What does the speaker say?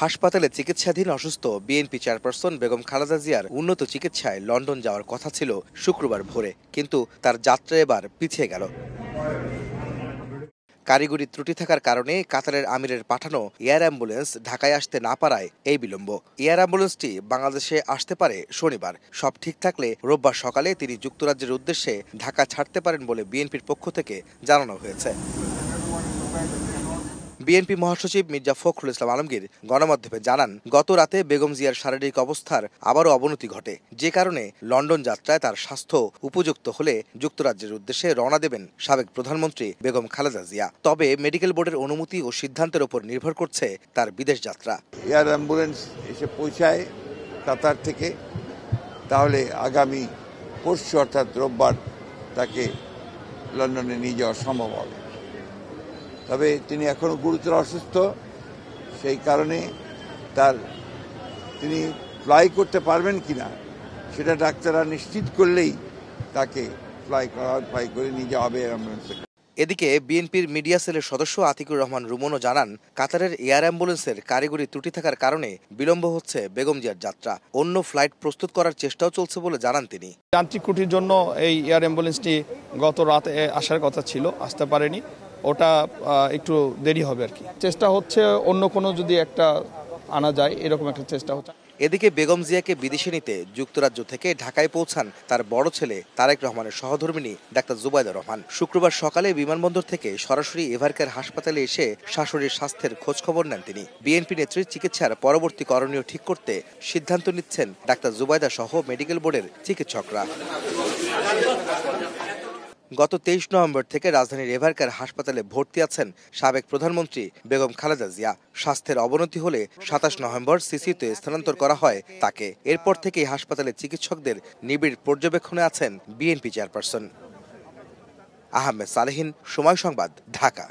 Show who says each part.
Speaker 1: হাসপাতালে চিকিৎসাধীন অসুস্থ বিএনপি চেয়ারপারসন বেগম খালেদা জিয়ার উন্নত চিকিৎসায় লন্ডন যাওয়ার কথা ছিল শুক্রবার ভোরে, কিন্তু তার যাত্রা এবার পিছিয়ে গেল। কারিগরি ত্রুটি থাকার কারণে কাতারের আমিরের পাঠানো এয়ার অ্যাম্বুলেন্স ঢাকায় আসতে না পারায় এই বিলম্ব। এয়ার অ্যাম্বুলেন্সটি বাংলাদেশে আসতে পারে শনিবার। সব ঠিক থাকলে রোববার সকালে তিনি যুক্তরাজ্যের উদ্দেশ্যে ঢাকা ছাড়তে পারেন বলে বিএনপির পক্ষ থেকে জানানো হয়েছে। বিএনপি মহাসচিব মির্জা ফখরুল ইসলাম আলমগীর গণমাধ্যমে জানান, গত রাতে বেগম জিয়ার শারীরিক অবস্থার আবারও অবনতি ঘটে, যে কারণে লন্ডন যাত্রায় তার স্বাস্থ্য উপযুক্ত হলে যুক্তরাজ্যের উদ্দেশ্যে রওনা দেবেন সাবেক প্রধানমন্ত্রী বেগম খালেদা জিয়া। তবে মেডিকেল বোর্ডের অনুমতি ও সিদ্ধান্তের উপর নির্ভর করছে তার বিদেশ যাত্রা।
Speaker 2: এয়ার অ্যাম্বুলেন্স এসে পৌঁছায় কাতার থেকে, তাহলে আগামী পরশু অর্থাৎ রোববার তাকে লন্ডনে নিয়ে যাওয়া সম্ভব হবে। তবে তিনি এখনো গুরুতর অসুস্থ, সেই কারণে তিনি ফ্লাই করতে পারবেন কিনা সেটা ডাক্তাররা নিশ্চিত করলেই তাকে ফ্লাই করে নিয়ে যাওয়া হবে অ্যাম্বুলেন্সে।
Speaker 1: এদিকে বিএনপির মিডিয়া সেলের সদস্য আতিকুর রহমান রুমনও জানান, কাতারের এয়ার অ্যাম্বুলেন্সের কারিগরি ত্রুটি থাকার কারণে বিলম্ব হচ্ছে বেগম জিয়ার যাত্রা। অন্য ফ্লাইট প্রস্তুত করার চেষ্টাও চলছে বলে জানান তিনি।
Speaker 3: যান্ত্রিক ত্রুটির জন্য এই এয়ার অ্যাম্বুলেন্সটি গত রাতে আসার কথা ছিল, আসতে পারেনি। ওটা একটু দেরি হবে আর কি। চেষ্টা হচ্ছে অন্য কোনো যদি একটা আনা যায়, এরকম একটা চেষ্টা হচ্ছে।
Speaker 1: এদিকে বেগম জিয়াকে বিদেশে নিতে যুক্তরাজ্য থেকে ঢাকায় পৌঁছান তার বড় ছেলে তারেক রহমানের সহধর্মিণী ডাক্তার জুবাইদা রহমান। শুক্রবার সকালে বিমানবন্দর থেকে সরাসরি এভারকেয়ার হাসপাতালে এসে শাশুড়ির স্বাস্থ্যের খোঁজ খবর নেন তিনি। বিএনপি নেত্রীর চিকিৎসার পরবর্তী করণীয় ঠিক করতে সিদ্ধান্ত নিচ্ছেন ডাক্তার জুবাইদা সহ মেডিকেল বোর্ডের চিকিৎসকরা। গত 23 নভেম্বর থেকে রাজধানীর এভারকেয়ার হাসপাতালে ভর্তি আছেন সাবেক প্রধানমন্ত্রী বেগম খালেদা জিয়া। স্বাস্থ্যের অবনতি হলে 27 নভেম্বর সিসিউতে স্থানান্তর করা হয় তাকে। এরপর থেকেই হাসপাতালে চিকিৎসকদের নিবিড় পর্যবেক্ষণে আছেন বিএনপি চেয়ারপারসন। আহমেদ সালেহীন, সময় সংবাদ, ঢাকা।